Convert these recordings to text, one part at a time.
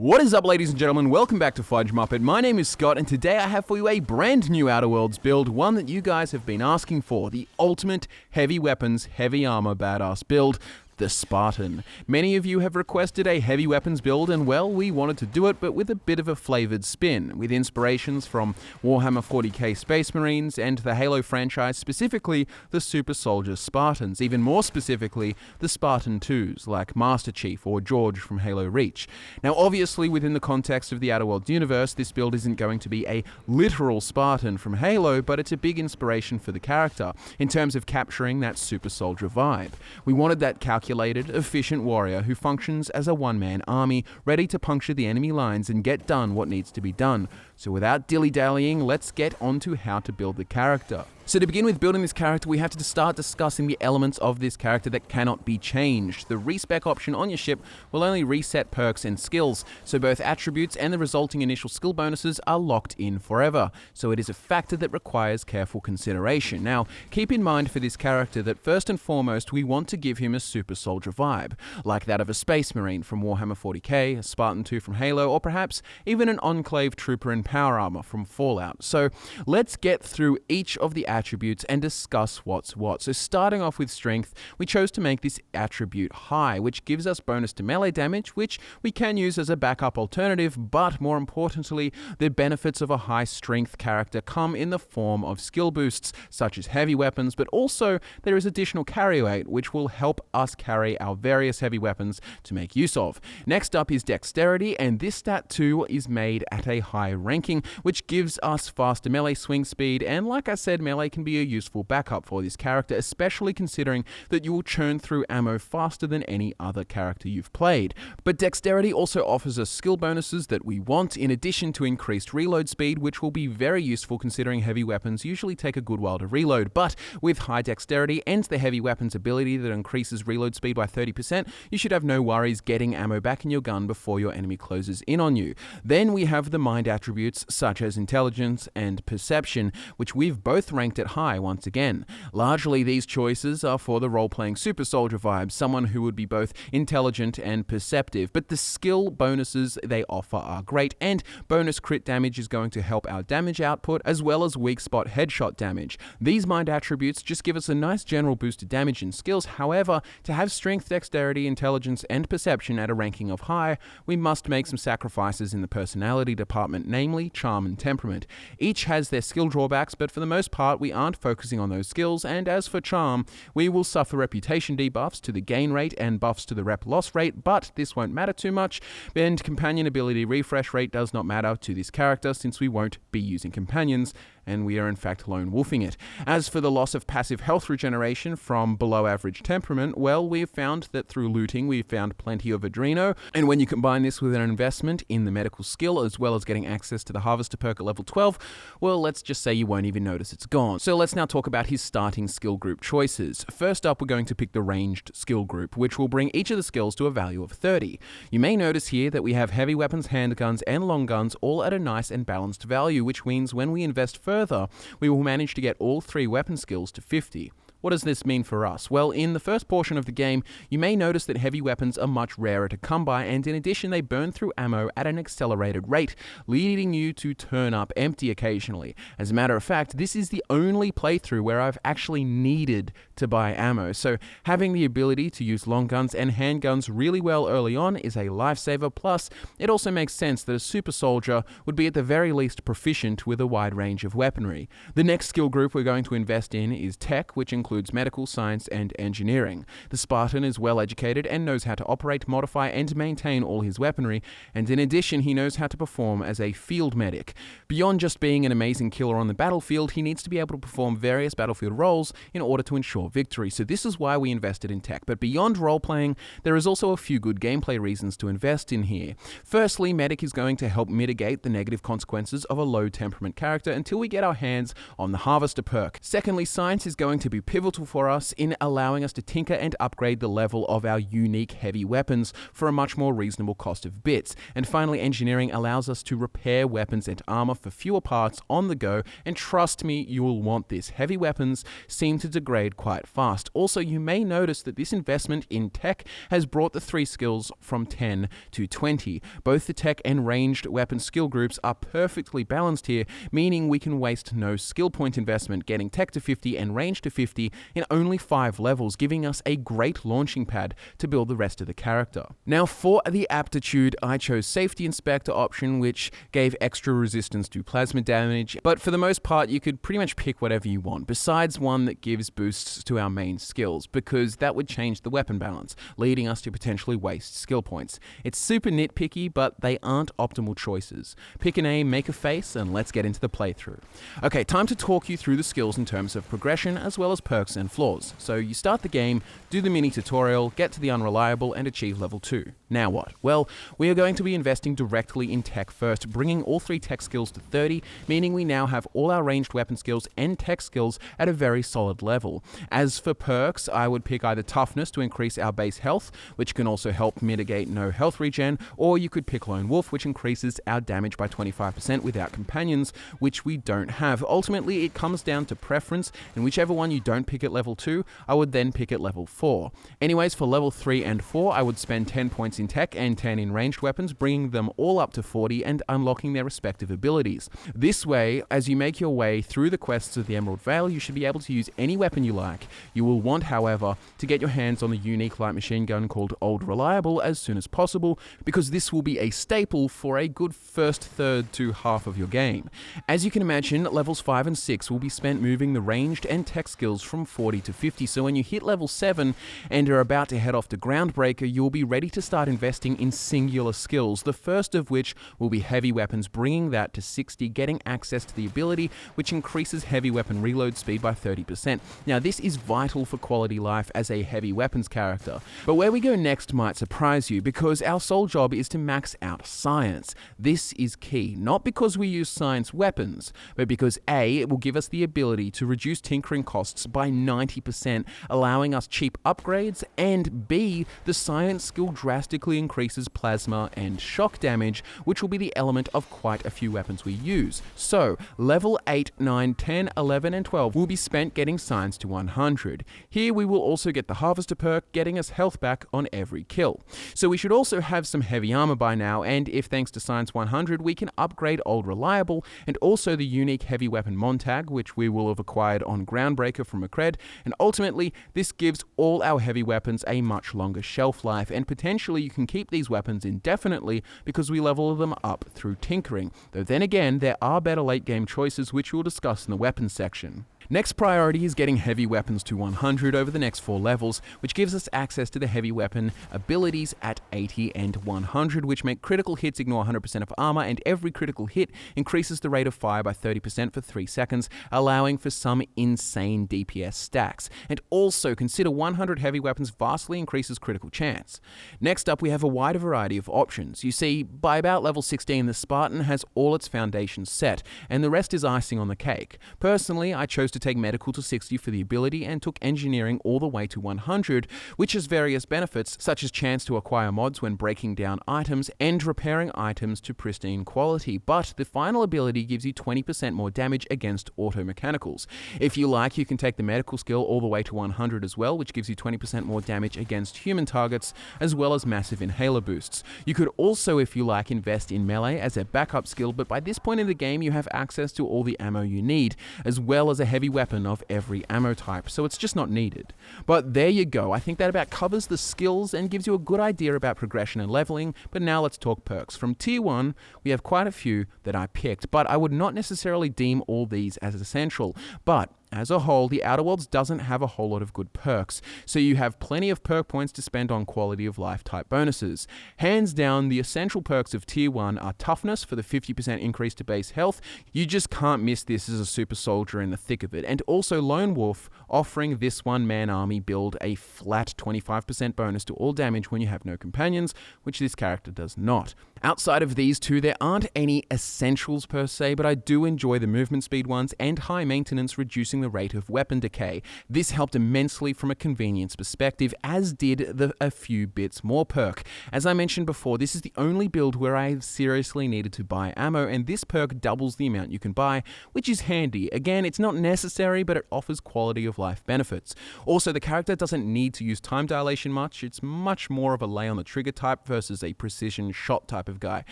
What is up, ladies and gentlemen? Welcome back to FudgeMuppet. My name is Scott, and today I have for you a brand new Outer Worlds build, one that you guys have been asking for, the ultimate heavy weapons, heavy armor badass build, the Spartan. Many of you have requested a heavy weapons build, and well, we wanted to do it, but with a bit of a flavored spin, with inspirations from Warhammer 40k Space Marines and the Halo franchise, specifically the Super Soldier Spartans, even more specifically the Spartan 2s, like Master Chief or George from Halo Reach. Now, obviously, within the context of the Outer Worlds universe, this build isn't going to be a literal Spartan from Halo, but it's a big inspiration for the character, in terms of capturing that Super Soldier vibe. We wanted that calculated, efficient warrior who functions as a one-man army, ready to puncture the enemy lines and get done what needs to be done. So without dilly-dallying, let's get on to how to build the character. So to begin with building this character, we have to start discussing the elements of this character that cannot be changed. The respec option on your ship will only reset perks and skills, so both attributes and the resulting initial skill bonuses are locked in forever. So it is a factor that requires careful consideration. Now, keep in mind for this character that first and foremost, we want to give him a Super Soldier vibe, like that of a Space Marine from Warhammer 40k, a Spartan 2 from Halo, or perhaps even an Enclave Trooper in Power Armor from Fallout. So let's get through each of the attributes and discuss what's what. So starting off with strength, we chose to make this attribute high, which gives us bonus to melee damage, which we can use as a backup alternative, but more importantly, the benefits of a high strength character come in the form of skill boosts, such as heavy weapons, but also there is additional carry weight, which will help us carry our various heavy weapons to make use of. Next up is dexterity, and this stat too is made at a high ranking, which gives us faster melee swing speed, and like I said, melee can be a useful backup for this character, especially considering that you will churn through ammo faster than any other character you've played. But dexterity also offers us skill bonuses that we want, in addition to increased reload speed, which will be very useful considering heavy weapons usually take a good while to reload. But with high dexterity and the heavy weapons ability that increases reload speed by 30%, you should have no worries getting ammo back in your gun before your enemy closes in on you. Then we have the mind attributes such as intelligence and perception, which we've both ranked at high once again. Largely these choices are for the role-playing Super Soldier vibe, someone who would be both intelligent and perceptive, but the skill bonuses they offer are great, and bonus crit damage is going to help our damage output as well as weak spot headshot damage. These mind attributes just give us a nice general boost to damage and skills. However, to have strength, dexterity, intelligence, and perception at a ranking of high, we must make some sacrifices in the personality department, namely charm and temperament. Each has their skill drawbacks, but for the most part, we aren't focusing on those skills, and as for charm, we will suffer reputation debuffs to the gain rate and buffs to the rep loss rate, but this won't matter too much, and companion ability refresh rate does not matter to this character since we won't be using companions, and we are in fact lone wolfing it. As for the loss of passive health regeneration from below average temperament, well, we've found that through looting we've found plenty of Adreno, and when you combine this with an investment in the medical skill as well as getting access to the harvester perk at level 12, well, let's just say you won't even notice it's gone. So let's now talk about his starting skill group choices. First up, we're going to pick the ranged skill group, which will bring each of the skills to a value of 30. You may notice here that we have heavy weapons, handguns, and long guns all at a nice and balanced value, which means when we invest further, we will manage to get all three weapon skills to 50. What does this mean for us? Well, in the first portion of the game, you may notice that heavy weapons are much rarer to come by, and in addition, they burn through ammo at an accelerated rate, leading you to turn up empty occasionally. As a matter of fact, this is the only playthrough where I've actually needed to buy ammo, so having the ability to use long guns and handguns really well early on is a lifesaver, plus it also makes sense that a super soldier would be at the very least proficient with a wide range of weaponry. The next skill group we're going to invest in is tech, which includes medical, science, and engineering. The Spartan is well educated and knows how to operate, modify, and maintain all his weaponry, and in addition, he knows how to perform as a field medic. Beyond just being an amazing killer on the battlefield, he needs to be able to perform various battlefield roles in order to ensure victory, so this is why we invested in tech. But beyond role-playing, there is also a few good gameplay reasons to invest in here. Firstly, medic is going to help mitigate the negative consequences of a low temperament character until we get our hands on the harvester perk. Secondly, science is going to be pivotal pivotal for us in allowing us to tinker and upgrade the level of our unique heavy weapons for a much more reasonable cost of bits. And finally, engineering allows us to repair weapons and armor for fewer parts on the go, and trust me, you will want this. Heavy weapons seem to degrade quite fast. Also, you may notice that this investment in tech has brought the 3 skills from 10 to 20. Both the tech and ranged weapon skill groups are perfectly balanced here, meaning we can waste no skill point investment getting tech to 50 and range to 50 in only 5 levels, giving us a great launching pad to build the rest of the character. Now for the aptitude, I chose Safety Inspector option, which gave extra resistance to plasma damage, but for the most part you could pretty much pick whatever you want, besides one that gives boosts to our main skills, because that would change the weapon balance, leading us to potentially waste skill points. It's super nitpicky, but they aren't optimal choices. Pick an aim, make a face, and let's get into the playthrough. Okay, time to talk you through the skills in terms of progression as well as perks and flaws. So you start the game, do the mini tutorial, get to the unreliable, and achieve level 2. Now what? Well, we are going to be investing directly in tech first, bringing all 3 tech skills to 30, meaning we now have all our ranged weapon skills and tech skills at a very solid level. As for perks, I would pick either toughness to increase our base health, which can also help mitigate no health regen, or you could pick Lone Wolf, which increases our damage by 25% without companions, which we don't have. Ultimately, it comes down to preference, and whichever one you don't pick at level 2, I would then pick at level 4. Anyways, for level 3 and 4, I would spend 10 points in tech and 10 in ranged weapons, bringing them all up to 40 and unlocking their respective abilities. This way, as you make your way through the quests of the Emerald Vale, you should be able to use any weapon you like. You will want, however, to get your hands on the unique light machine gun called Old Reliable as soon as possible, because this will be a staple for a good first third to half of your game. As you can imagine, levels 5 and 6 will be spent moving the ranged and tech skills from 40 to 50, so when you hit level 7 and are about to head off to Groundbreaker, you'll be ready to start investing in singular skills, the first of which will be heavy weapons, bringing that to 60, getting access to the ability which increases heavy weapon reload speed by 30%. Now this is vital for quality life as a heavy weapons character, but where we go next might surprise you, because our sole job is to max out science. This is key, not because we use science weapons, but because A, it will give us the ability to reduce tinkering costs by 90%, allowing us cheap upgrades, and B, the science skill drastically increases plasma and shock damage, which will be the element of quite a few weapons we use. So, level 8, 9, 10, 11, and 12 will be spent getting science to 100. Here we will also get the Harvester perk, getting us health back on every kill. So we should also have some heavy armor by now, and if thanks to science 100 we can upgrade Old Reliable, and also the unique heavy weapon Montag, which we will have acquired on Groundbreaker from Macred, and ultimately this gives all our heavy weapons a much longer shelf life, and potentially you can keep these weapons indefinitely because we level them up through tinkering, though then again there are better late game choices which we'll discuss in the weapons section. Next priority is getting heavy weapons to 100 over the next 4 levels, which gives us access to the heavy weapon abilities at 80 and 100, which make critical hits ignore 100% of armor, and every critical hit increases the rate of fire by 30% for 3 seconds, allowing for some insane DPS stacks. And also consider 100 heavy weapons vastly increases critical chance. Next up, we have a wider variety of options. You see, by about level 16, the Spartan has all its foundations set, and the rest is icing on the cake. Personally, I chose to take medical to 60 for the ability and took engineering all the way to 100, which has various benefits such as chance to acquire mods when breaking down items and repairing items to pristine quality, but the final ability gives you 20% more damage against auto mechanicals. If you like, you can take the medical skill all the way to 100 as well, which gives you 20% more damage against human targets as well as massive inhaler boosts. You could also, if you like, invest in melee as a backup skill, but by this point in the game you have access to all the ammo you need, as well as a heavy weapon of every ammo type, so it's just not needed. But there you go, I think that about covers the skills and gives you a good idea about progression and leveling, but now let's talk perks. From tier 1, we have quite a few that I picked, but I would not necessarily deem all these as essential, but as a whole, the Outer Worlds doesn't have a whole lot of good perks, so you have plenty of perk points to spend on quality of life type bonuses. Hands down, the essential perks of tier 1 are toughness for the 50% increase to base health. You just can't miss this as a super soldier in the thick of it, and also Lone Wolf, offering this one-man army build a flat 25% bonus to all damage when you have no companions, which this character does not. Outside of these two, there aren't any essentials per se, but I do enjoy the movement speed ones and high maintenance, reducing the rate of weapon decay. This helped immensely from a convenience perspective, as did the a few bits more perk. As I mentioned before, this is the only build where I have seriously needed to buy ammo, and this perk doubles the amount you can buy, which is handy. Again, it's not necessary, but it offers quality of life benefits. Also, the character doesn't need to use time dilation much. It's much more of a lay on the trigger type versus a precision shot type of guy.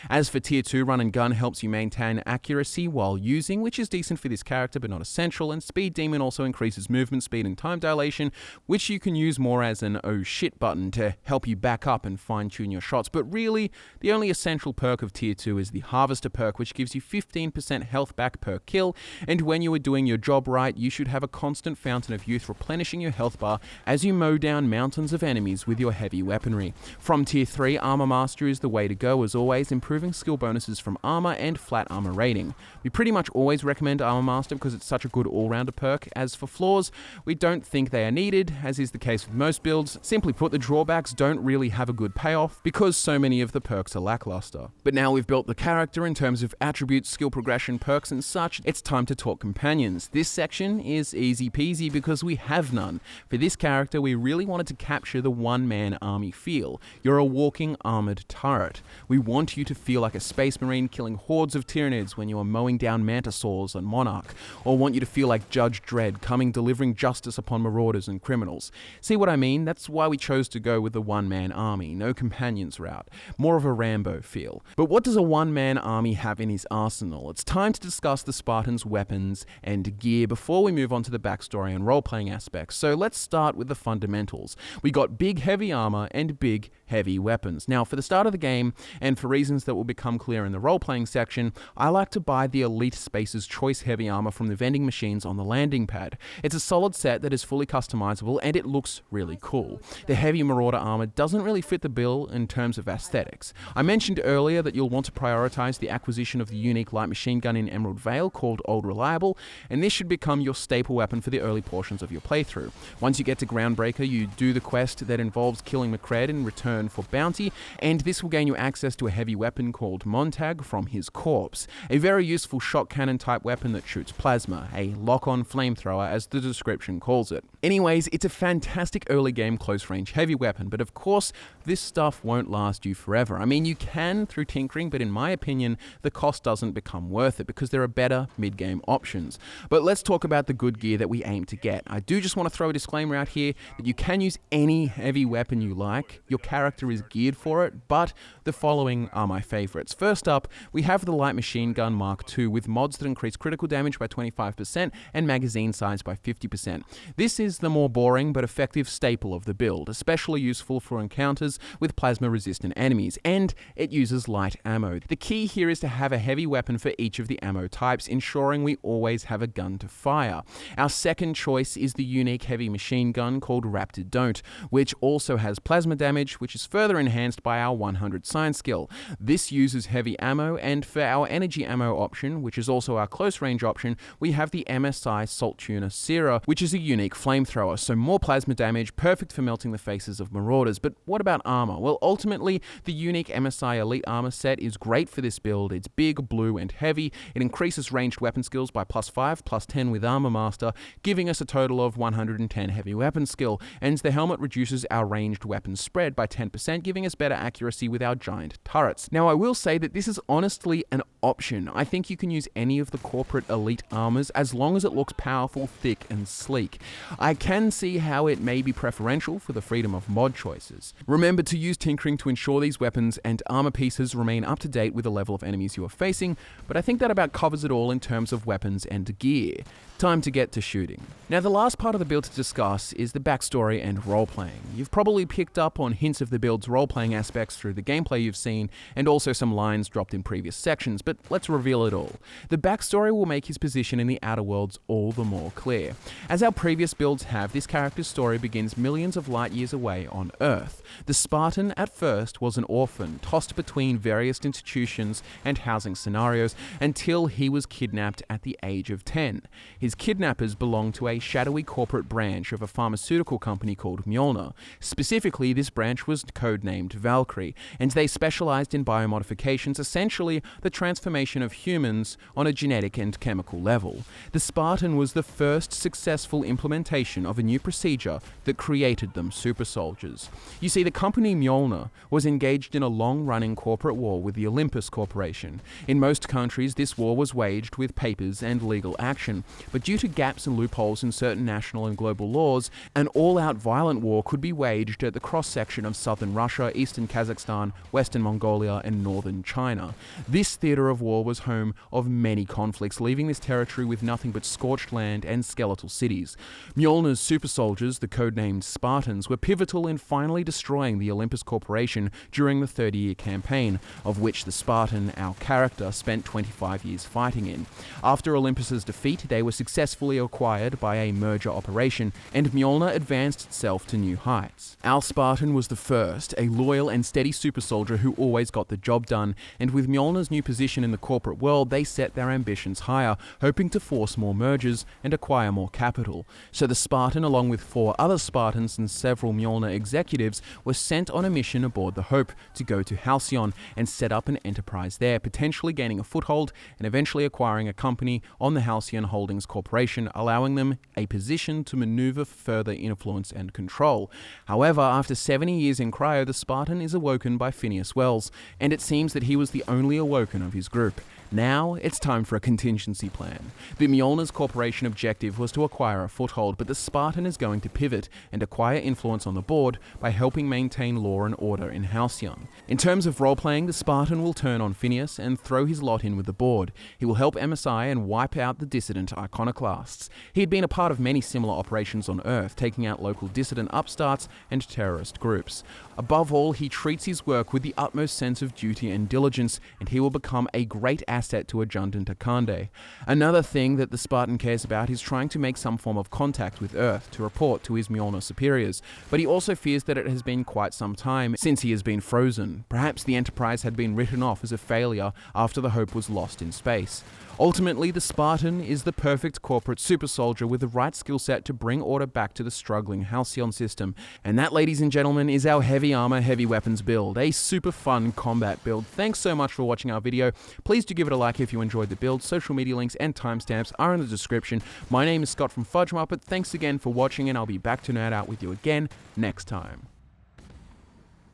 As for tier 2, run and gun helps you maintain accuracy while using, which is decent for this character but not essential, and speed demon also increases movement speed and time dilation, which you can use more as an oh shit button to help you back up and fine tune your shots. But really, the only essential perk of tier 2 is the harvester perk, which gives you 15% health back per kill, and when you are doing your job right, you should have a constant fountain of youth replenishing your health bar as you mow down mountains of enemies with your heavy weaponry. From tier 3, armor master is the way to go as always, improving skill bonuses from armor and flat armor rating. We pretty much always recommend armor master because it's such a good all-rounder perk. As for flaws, we don't think they are needed, as is the case with most builds. Simply put, the drawbacks don't really have a good payoff because so many of the perks are lackluster. But now we've built the character in terms of attributes, skill progression, perks and such, it's time to talk companions. This section is easy peasy because we have none. For this character, we really wanted to capture the one-man army feel. You're a walking armored turret. We want you to feel like a space marine killing hordes of Tyranids when you are mowing down mantisaurs on Monarch, or want you to feel like Judge Dredd coming delivering justice upon marauders and criminals. See what I mean? That's why we chose to go with the one-man army, no companions route. More of a Rambo feel. But what does a one-man army have in his arsenal? It's time to discuss the Spartans' weapons and gear before we move on to the backstory and role-playing aspects. So let's start with the fundamentals. We got big heavy armor and big heavy weapons. Now, for the start of the game, and for reasons that will become clear in the role-playing section, I like to buy the Elite Space's Choice Heavy Armor from the vending machines on the landing pad. It's a solid set that is fully customizable and it looks really cool. The Heavy Marauder armor doesn't really fit the bill in terms of aesthetics. I mentioned earlier that you'll want to prioritize the acquisition of the unique light machine gun in Emerald Vale called Old Reliable, and this should become your staple weapon for the early portions of your playthrough. Once you get to Groundbreaker, you do the quest that involves killing Macred in return for bounty, and this will gain you access to a heavy weapon called Montag from his corpse. A very useful shot cannon type weapon that shoots plasma, a lock-on flamethrower as the description calls it. Anyways, it's a fantastic early game close range heavy weapon, but of course, this stuff won't last you forever. I mean, you can through tinkering, but in my opinion, the cost doesn't become worth it because there are better mid-game options. But let's talk about the good gear that we aim to get. I do just want to throw a disclaimer out here that you can use any heavy weapon you like. Your character is geared for it, but the following are my favorites. First up, we have the Light Machine Gun Mark II with mods that increase critical damage by 25% and magazine size by 50%. This is the more boring but effective staple of the build, especially useful for encounters with plasma-resistant enemies, and it uses light ammo. The key here is to have a heavy weapon for each of the ammo types, ensuring we always have a gun to fire. Our second choice is the unique heavy machine gun called Raptor Don't, which also has plasma damage, which is further enhanced by our 100 science skill. This uses heavy ammo, and for our energy ammo option, which is also our close range option, we have the MSI Salt Tuner Sierra, which is a unique flamethrower, so more plasma damage, perfect for melting the faces of marauders. But what about armor? Well, ultimately, the unique MSI Elite armor set is great for this build. It's big, blue, and heavy. It increases ranged weapon skills by +5, +10 with Armor Master, giving us a total of 110 heavy weapon skill, and the helmet reduces our ranged weapon spread by 10%, giving us better accuracy with our giant turrets. Now, I will say that this is honestly an option. I think you can use any of the corporate elite armors as long as it looks powerful, thick, and sleek. I can see how it may be preferential for the freedom of mod choices. Remember to use tinkering to ensure these weapons and armor pieces remain up to date with the level of enemies you are facing, but I think that about covers it all in terms of weapons and gear. Time to get to shooting. Now, the last part of the build to discuss is the backstory and role-playing. You've probably picked up on hints of the build's role-playing aspects through the gameplay you've seen, and also some lines dropped in previous sections, but let's reveal it all. The backstory will make his position in the Outer Worlds all the more clear. As our previous builds have, this character's story begins millions of light years away on Earth. The Spartan, at first, was an orphan, tossed between various institutions and housing scenarios, until he was kidnapped at the age of 10. His kidnappers belonged to a shadowy corporate branch of a pharmaceutical company called Mjolnir. Specifically, this branch was codenamed Valkyrie, and they specialized in biomodifications, essentially the transformation of humans on a genetic and chemical level. The Spartan was the first successful implementation of a new procedure that created them super soldiers. You see, the company Mjolnir was engaged in a long-running corporate war with the Olympus Corporation. In most countries, this war was waged with papers and legal action, but due to gaps and loopholes in certain national and global laws, an all-out violent war could be waged at the cross-section of southern Russia, eastern Kazakhstan, western Mongolia, and northern China. This theater of war was home of many conflicts, leaving this territory with nothing but scorched land and skeletal cities. Mjolnir's super soldiers, the codenamed Spartans, were pivotal in finally destroying the Olympus Corporation during the 30-year campaign, of which the Spartan, our character, spent 25 years fighting in. After Olympus's defeat, they were successfully acquired by a merger operation, and Mjolnir advanced itself to new heights. Our Spartan was the first, a loyal and steady super soldier who always got the job done, and with Mjolnir's new position in the corporate world, they set their ambitions higher, hoping to force more mergers and acquire more capital. So the Spartan, along with 4 other Spartans and several Mjolnir executives, were sent on a mission aboard the Hope to go to Halcyon and set up an enterprise there, potentially gaining a foothold and eventually acquiring a company on the Halcyon Holdings Corporation, allowing them a position to maneuver further influence and control. However, after 70 years in cryo, the Spartan is awoken by Phineas Wells, and it seems that he was the only awoken of his group. Now, it's time for a contingency plan. The Mjolnir's corporation objective was to acquire a foothold, but the Spartan is going to pivot and acquire influence on the board by helping maintain law and order in Halcyon. In terms of role-playing, the Spartan will turn on Phineas and throw his lot in with the board. He will help MSI and wipe out the dissident iconoclasts. He had been a part of many similar operations on Earth, taking out local dissident upstarts and terrorist groups. Above all, he treats his work with the utmost sense of duty and diligence, and he will become a great asset to Ajundan Takande. Another thing that the Spartan cares about is trying to make some form of contact with Earth to report to his Mjolnir superiors, but he also fears that it has been quite some time since he has been frozen. Perhaps the Enterprise had been written off as a failure after the Hope was lost in space. Ultimately, the Spartan is the perfect corporate super soldier with the right skill set to bring order back to the struggling Halcyon system. And that, ladies and gentlemen, is our heavy armor, heavy weapons build. A super fun combat build. Thanks so much for watching our video. Please do give it a like if you enjoyed the build. Social media links and timestamps are in the description. My name is Scott from FudgeMuppet. Thanks again for watching, and I'll be back to nerd out with you again next time.